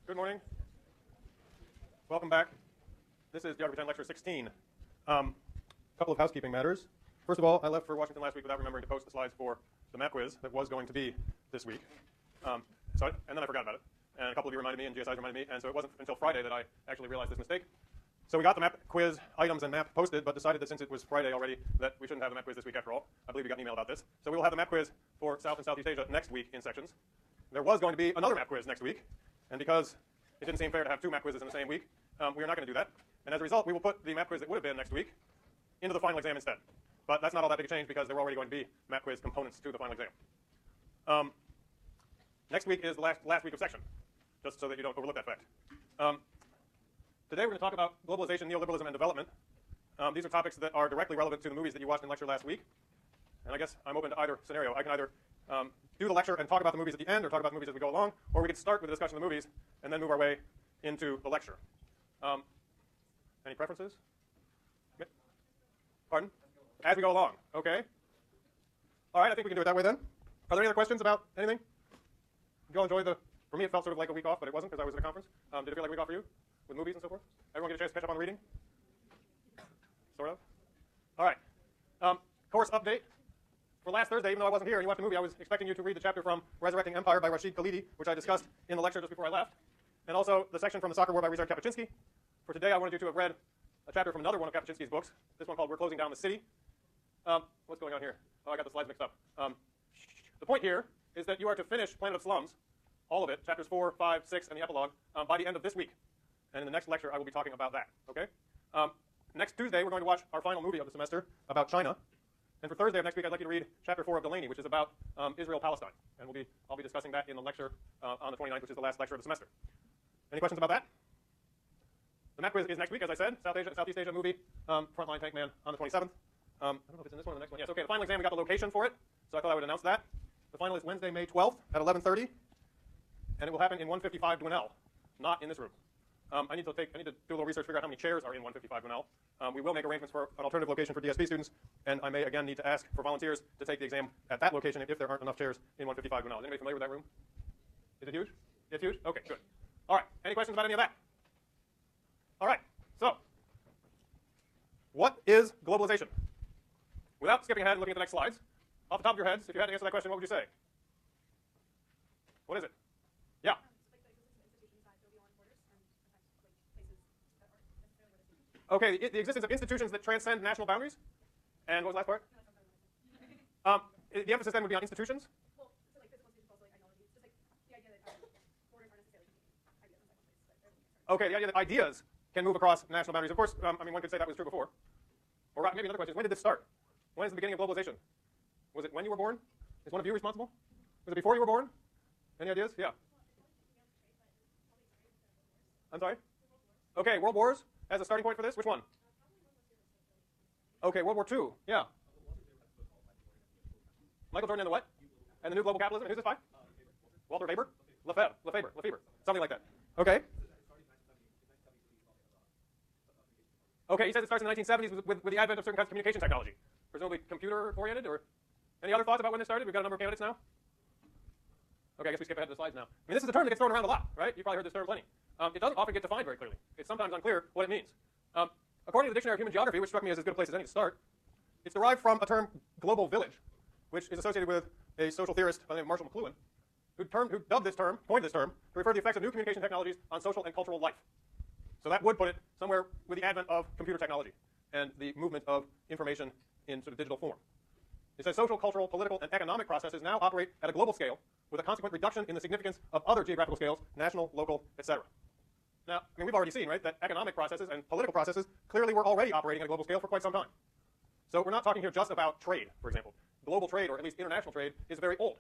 Good morning. Welcome back. This is Geography 10 Lecture 16. Couple of housekeeping matters. First of all, I left for Washington last week without remembering to post the slides for the map quiz that was going to be this week. And then I forgot about it. And a couple of you reminded me, and GSIs reminded me, and so it wasn't until Friday that I actually realized this mistake. So we got the map quiz items and map posted, but decided that since it was Friday already that we shouldn't have the map quiz this week after all. I believe we got an email about this. So we will have the map quiz for South and Southeast Asia next week in sections. There was going to be another map quiz next week, and because it didn't seem fair to have two map quizzes in the same week, we are not going to do that. And as a result, we will put the map quiz that would have been next week into the final exam instead. But that's not all that big a change because there were already going to be map quiz components to the final exam. Next week is the last week of section, just so that you don't overlook that fact. Today we're going to talk about globalization, neoliberalism, and development. These are topics that are directly relevant to the movies that you watched in lecture last week. And I guess I'm open to either scenario. I can either do the lecture and talk about the movies at the end, or talk about the movies as we go along, or we could start with a discussion of the movies and then move our way into the lecture. Any preferences? Okay. Pardon? As we go along. Okay. All right, I think we can do it that way then. Are there any other questions about anything? Did you all enjoy for me it felt sort of like a week off, but it wasn't because I was at a conference. Did it feel like a week off for you? With movies and so forth? Everyone get a chance to catch up on the reading? Sort of? All right. Course update. For last Thursday, even though I wasn't here and you watched the movie, I was expecting you to read the chapter from Resurrecting Empire by Rashid Khalidi, which I discussed in the lecture just before I left, and also the section from The Soccer War by Ryszard Kapuscinski. For today, I wanted you to have read a chapter from another one of Kapuscinski's books, this one called We're Closing Down the City. What's going on here? Oh, I got the slides mixed up. The point here is that you are to finish Planet of Slums, all of it, chapters 4, 5, 6, and the epilogue, by the end of this week. And in the next lecture, I will be talking about that, okay? Next Tuesday, we're going to watch our final movie of the semester about China. And for Thursday of next week, I'd like you to read chapter 4 of Delaney, which is about Israel-Palestine. And I'll be discussing that in the lecture on the 29th, which is the last lecture of the semester. Any questions about that? The map quiz is next week, as I said. Southeast Asia movie, Frontline Tank Man on the 27th. I don't know if it's in this one or the next one. Yes, okay, the final exam, we got the location for it, so I thought I would announce that. The final is Wednesday, May 12th at 11:30, and it will happen in 155 Dwinelle, not in this room. I need to do a little research, figure out how many chairs are in 155 Dwinelle. We will make arrangements for an alternative location for DSP students, and I may again need to ask for volunteers to take the exam at that location if there aren't enough chairs in 155 Dwinelle. Is anybody familiar with that room? Is it huge? It's huge? Okay, good. All right, any questions about any of that? All right, so what is globalization? Without skipping ahead and looking at the next slides, off the top of your heads, if you had to answer that question, what would you say? What is it? Yeah. Okay, the existence of institutions that transcend national boundaries. And what was the last part? The emphasis then would be on institutions. Okay, the idea that ideas can move across national boundaries. Of course, I mean, one could say that was true before. Or maybe another question is, when did this start? When is the beginning of globalization? Was it when you were born? Is one of you responsible? Was it before you were born? Any ideas? Yeah. I'm sorry? Okay, World Wars as a starting point for this? Which one? Okay, World War II. Yeah. Michael Jordan and the what? And the New Global Capitalism. And who's this by? Walter Weber? Lefebvre. Something like that. Okay. Okay, he says it starts in the 1970s with the advent of certain kinds of communication technology. Presumably computer-oriented, or any other thoughts about when this started? We've got a number of candidates now. Okay, I guess we skip ahead to the slides now. I mean, this is a term that gets thrown around a lot, right? You've probably heard this term plenty. It doesn't often get defined very clearly. It's sometimes unclear what it means. According to the Dictionary of Human Geography, which struck me as good a place as any to start, it's derived from a term, global village, which is associated with a social theorist by the name of Marshall McLuhan, who coined this term, to refer to the effects of new communication technologies on social and cultural life. So that would put it somewhere with the advent of computer technology and the movement of information in sort of digital form. It says social, cultural, political, and economic processes now operate at a global scale with a consequent reduction in the significance of other geographical scales, national, local, etc. Now, I mean, we've already seen, right, that economic processes and political processes clearly were already operating at a global scale for quite some time. So we're not talking here just about trade, for example. Global trade, or at least international trade, is very old.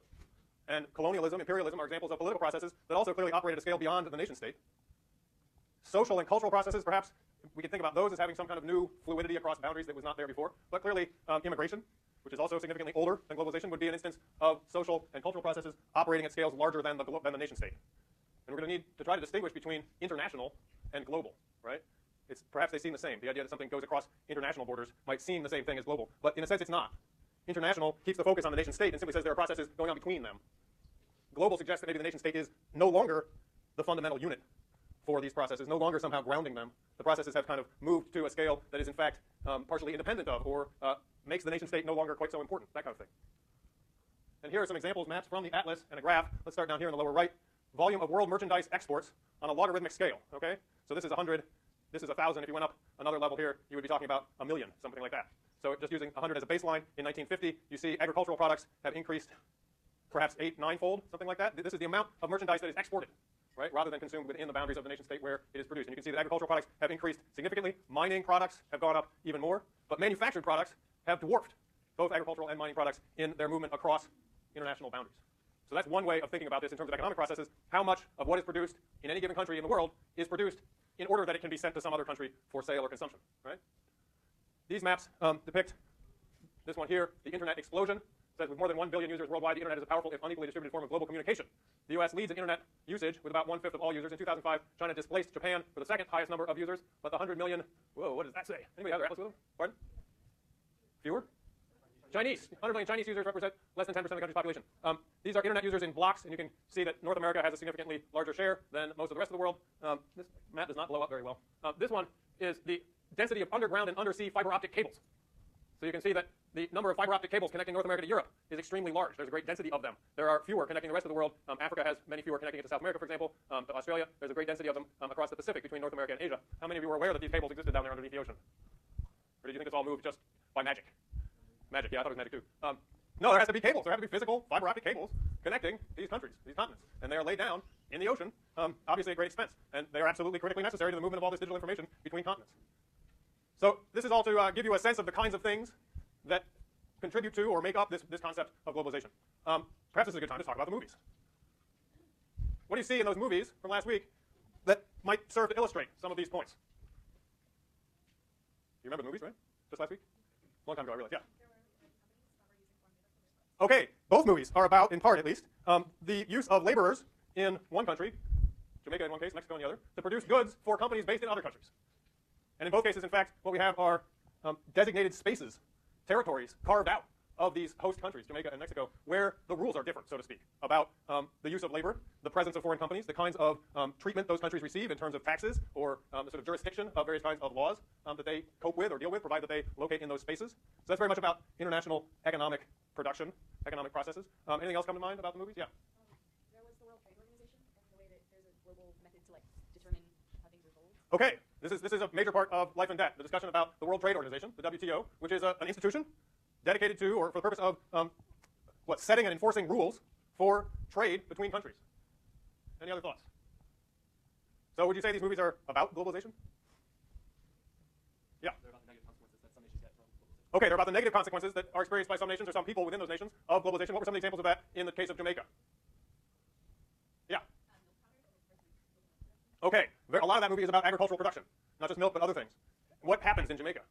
And colonialism, imperialism are examples of political processes that also clearly operate at a scale beyond the nation state. Social and cultural processes, perhaps we can think about those as having some kind of new fluidity across boundaries that was not there before. But clearly, immigration, which is also significantly older than globalization, would be an instance of social and cultural processes operating at scales larger than the nation state. And we're going to need to try to distinguish between international and global, right? Perhaps they seem the same. The idea that something goes across international borders might seem the same thing as global, but in a sense it's not. International keeps the focus on the nation state and simply says there are processes going on between them. Global suggests that maybe the nation state is no longer the fundamental unit for these processes, no longer somehow grounding them. The processes have kind of moved to a scale that is in fact partially independent of, or makes the nation state no longer quite so important, that kind of thing. And here are some examples, maps from the atlas and a graph. Let's start down here in the lower right. Volume of world merchandise exports on a logarithmic scale, okay? So this is 100, this is 1,000. If you went up another level here, you would be talking about a million, something like that. So just using 100 as a baseline, in 1950, you see agricultural products have increased perhaps 8, 9-fold, something like that. This is the amount of merchandise that is exported, right, rather than consumed within the boundaries of the nation state where it is produced. And you can see that agricultural products have increased significantly. Mining products have gone up even more. But manufactured products have dwarfed both agricultural and mining products in their movement across international boundaries. So that's one way of thinking about this in terms of economic processes. How much of what is produced in any given country in the world is produced in order that it can be sent to some other country for sale or consumption, right? These maps depict this one here, the internet explosion. It says with more than 1 billion users worldwide, the internet is a powerful, if unequally distributed form of global communication. The U.S. leads in internet usage with about 1/5 of all users. In 2005, China displaced Japan for the second highest number of users, but the 100 million, whoa, what does that say? Anybody have their atlas with them? Pardon? Fewer? Chinese. 100 million Chinese users represent less than 10% of the country's population. These are internet users in blocks, and you can see that North America has a significantly larger share than most of the rest of the world. This map does not blow up very well. This one is the density of underground and undersea fiber optic cables. So you can see that the number of fiber optic cables connecting North America to Europe is extremely large. There's a great density of them. There are fewer connecting the rest of the world. Africa has many fewer connecting it to South America, for example, to Australia. There's a great density of them across the Pacific between North America and Asia. How many of you were aware that these cables existed down there underneath the ocean? Or did you think this all moved just by magic? Magic, yeah, I thought it was magic too. No, there has to be cables. There have to be physical fiber optic cables connecting these countries, these continents. And they are laid down in the ocean, obviously at great expense. And they are absolutely critically necessary to the movement of all this digital information between continents. So this is all to give you a sense of the kinds of things that contribute to or make up this concept of globalization. Perhaps this is a good time to talk about the movies. What do you see in those movies from last week that might serve to illustrate some of these points? You remember the movies, right? Just last week? A long time ago, I realize, yeah. Okay, both movies are about, in part at least, the use of laborers in one country, Jamaica in one case, Mexico in the other, to produce goods for companies based in other countries. And in both cases, in fact, what we have are designated spaces, territories carved out of these host countries, Jamaica and Mexico, where the rules are different, so to speak, about the use of labor, the presence of foreign companies, the kinds of treatment those countries receive in terms of taxes or the sort of jurisdiction of various kinds of laws that they cope with or deal with, provided that they locate in those spaces. So that's very much about international economic production, economic processes. Anything else come to mind about the movies? Yeah. There was the World Trade Organization, and the way that there's a global method to determine how things are sold. Okay, this is a major part of Life and Debt, the discussion about the World Trade Organization, the WTO, which is an institution dedicated to, or for the purpose of, setting and enforcing rules for trade between countries. Any other thoughts? So would you say these movies are about globalization? Yeah. They're about the negative consequences that some nations get from globalization. Okay, they're about the negative consequences that are experienced by some nations or some people within those nations of globalization. What were some of the examples of that in the case of Jamaica? Yeah. Okay, a lot of that movie is about agricultural production, not just milk, but other things. What happens in Jamaica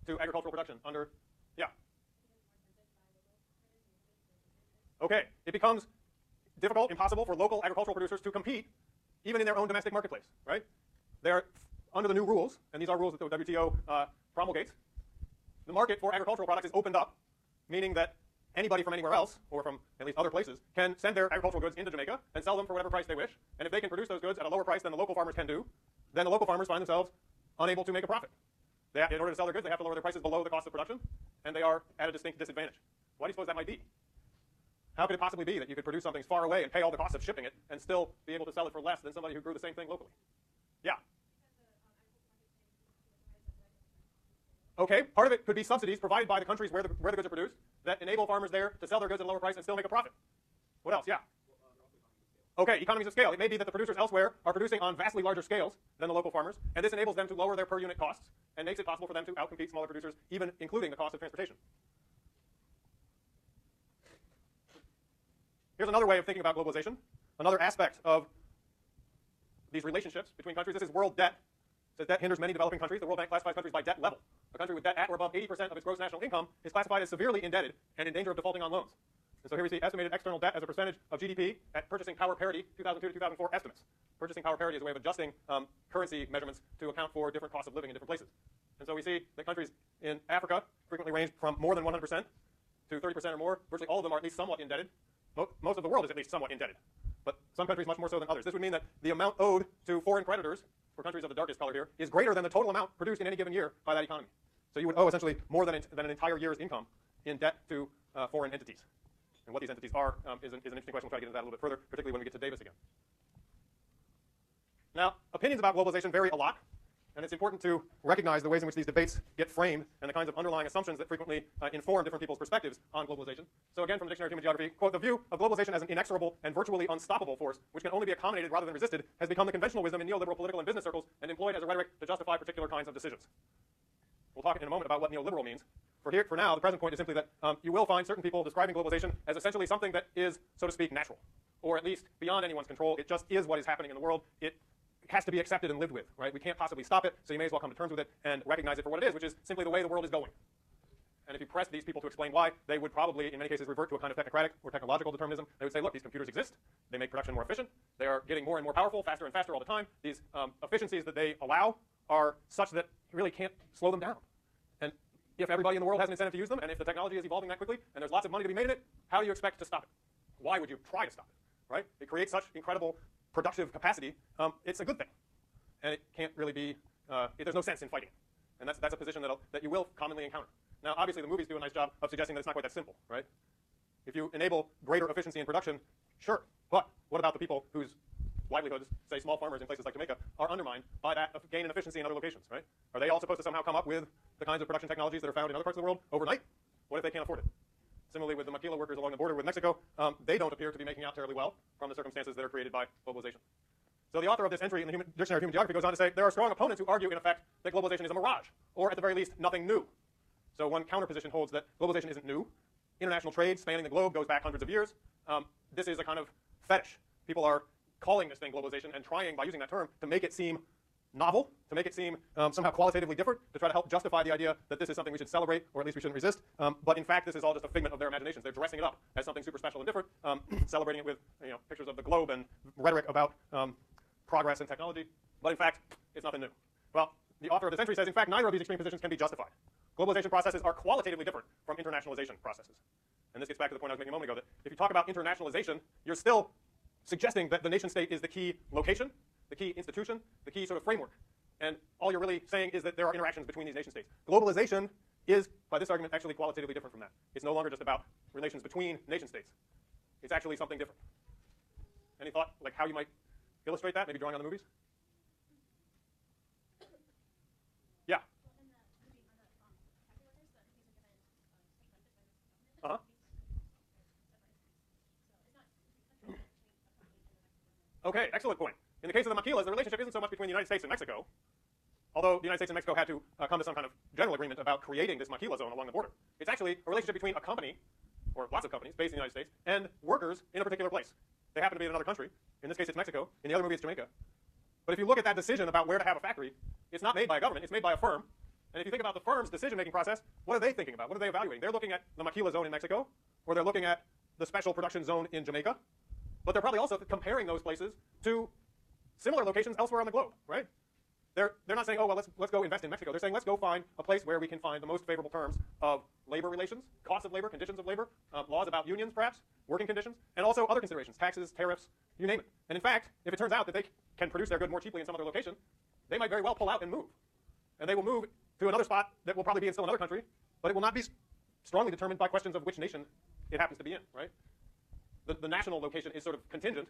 to agricultural production under, yeah. Okay, it becomes difficult, impossible for local agricultural producers to compete even in their own domestic marketplace, right? They're under the new rules, and these are rules that the WTO promulgates. The market for agricultural products is opened up, meaning that anybody from anywhere else, or from at least other places, can send their agricultural goods into Jamaica and sell them for whatever price they wish. And if they can produce those goods at a lower price than the local farmers can do, then the local farmers find themselves unable to make a profit. In order to sell their goods, they have to lower their prices below the cost of production, and they are at a distinct disadvantage. Why do you suppose that might be? How could it possibly be that you could produce something far away and pay all the cost of shipping it and still be able to sell it for less than somebody who grew the same thing locally? Yeah. Okay, part of it could be subsidies provided by the countries where the goods are produced that enable farmers there to sell their goods at a lower price and still make a profit. What else? Yeah. Okay, economies of scale. It may be that the producers elsewhere are producing on vastly larger scales than the local farmers, and this enables them to lower their per unit costs and makes it possible for them to outcompete smaller producers, even including the cost of transportation. Here's another way of thinking about globalization, another aspect of these relationships between countries. This is world debt. It says debt hinders many developing countries. The World Bank classifies countries by debt level. A country with debt at or above 80% of its gross national income is classified as severely indebted and in danger of defaulting on loans. And so here we see estimated external debt as a percentage of GDP at purchasing power parity, 2002 to 2004 estimates. Purchasing power parity is a way of adjusting currency measurements to account for different costs of living in different places. And so we see that countries in Africa frequently range from more than 100% to 30% or more. Virtually all of them are at least somewhat indebted. Most of the world is at least somewhat indebted. but some countries much more so than others. This would mean that the amount owed to foreign creditors, for countries of the darkest color here, is greater than the total amount produced in any given year by that economy. So you would owe essentially more than an entire year's income in debt to foreign entities. And what these entities are is an interesting question. We'll try to get into that a little bit further, particularly when we get to Davis again. Now, opinions about globalization vary a lot, and it's important to recognize the ways in which these debates get framed and the kinds of underlying assumptions that frequently inform different people's perspectives on globalization. So again, from the Dictionary of Human Geography, quote, "The view of globalization as an inexorable and virtually unstoppable force, which can only be accommodated rather than resisted, has become the conventional wisdom in neoliberal political and business circles and employed as a rhetoric to justify particular kinds of decisions." We'll talk in a moment about what neoliberal means. For now, the present point is simply that you will find certain people describing globalization as essentially something that is, so to speak, natural, or at least beyond anyone's control. It just is what is happening in the world. It has to be accepted and lived with, right? We can't possibly stop it, so you may as well come to terms with it and recognize it for what it is, which is simply the way the world is going. And if you press these people to explain why, they would probably, in many cases, revert to a kind of technocratic or technological determinism. They would say, look, these computers exist. They make production more efficient. They are getting more and more powerful, faster and faster all the time. These efficiencies that they allow are such that you really can't slow them down. And if everybody in the world has an incentive to use them, and if the technology is evolving that quickly, and there's lots of money to be made in it, how do you expect to stop it? Why would you try to stop it, right? It creates such incredible productive capacity. It's a good thing. And it can't really be, there's no sense in fighting it. And that's a position that you will commonly encounter. Now, obviously, the movies do a nice job of suggesting that it's not quite that simple, right? If you enable greater efficiency in production, sure. But what about the people whose livelihoods, say small farmers in places like Jamaica, are undermined by that gain in efficiency in other locations, right? Are they all supposed to somehow come up with the kinds of production technologies that are found in other parts of the world overnight? What if they can't afford it? Similarly, with the maquila workers along the border with Mexico, they don't appear to be making out terribly well from the circumstances that are created by globalization. So the author of this entry in the Dictionary of Human Geography goes on to say, there are strong opponents who argue, in effect, that globalization is a mirage, or at the very least, nothing new. So one counterposition holds that globalization isn't new. International trade spanning the globe goes back hundreds of years. This is a kind of fetish. People are calling this thing globalization and trying, by using that term, to make it seem novel, to make it seem somehow qualitatively different, to try to help justify the idea that this is something we should celebrate, or at least we shouldn't resist. But in fact, this is all just a figment of their imaginations. They're dressing it up as something super special and different, celebrating it with pictures of the globe and rhetoric about progress and technology. But in fact, it's nothing new. Well, the author of this entry says, in fact, neither of these extreme positions can be justified. Globalization processes are qualitatively different from internationalization processes. And this gets back to the point I was making a moment ago, that if you talk about internationalization, you're still suggesting that the nation state is the key location, the key institution, the key sort of framework. And all you're really saying is that there are interactions between these nation states. Globalization is, by this argument, actually qualitatively different from that. It's no longer just about relations between nation states. It's actually something different. Any thought, like how you might illustrate that, maybe drawing on the movies? Yeah. Uh-huh. Okay, excellent point. In the case of the maquilas, the relationship isn't so much between the United States and Mexico, although the United States and Mexico had to come to some kind of general agreement about creating this maquila zone along the border. It's actually a relationship between a company, or lots of companies based in the United States, and workers in a particular place. They happen to be in another country. In this case, it's Mexico. In the other movie, it's Jamaica. But if you look at that decision about where to have a factory, it's not made by a government. It's made by a firm. And if you think about the firm's decision-making process, what are they thinking about? What are they evaluating? They're looking at the maquila zone in Mexico, or they're looking at the special production zone in Jamaica. But they're probably also comparing those places to similar locations elsewhere on the globe, right? They're not saying, oh, well, let's go invest in Mexico. They're saying, let's go find a place where we can find the most favorable terms of labor relations, costs of labor, conditions of labor, laws about unions, perhaps, working conditions, and also other considerations, taxes, tariffs, you name it. And in fact, if it turns out that they can produce their good more cheaply in some other location, they might very well pull out and move. And they will move to another spot that will probably be in still another country, but it will not be strongly determined by questions of which nation it happens to be in, right? The national location is sort of contingent,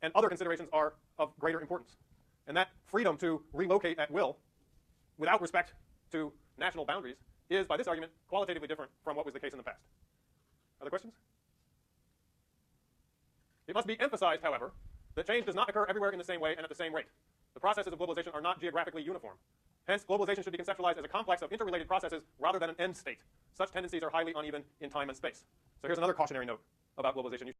and other considerations are of greater importance. And that freedom to relocate at will, without respect to national boundaries, is, by this argument, qualitatively different from what was the case in the past. Other questions? It must be emphasized, however, that change does not occur everywhere in the same way and at the same rate. The processes of globalization are not geographically uniform. Hence, globalization should be conceptualized as a complex of interrelated processes rather than an end state. Such tendencies are highly uneven in time and space. So here's another cautionary note about globalization.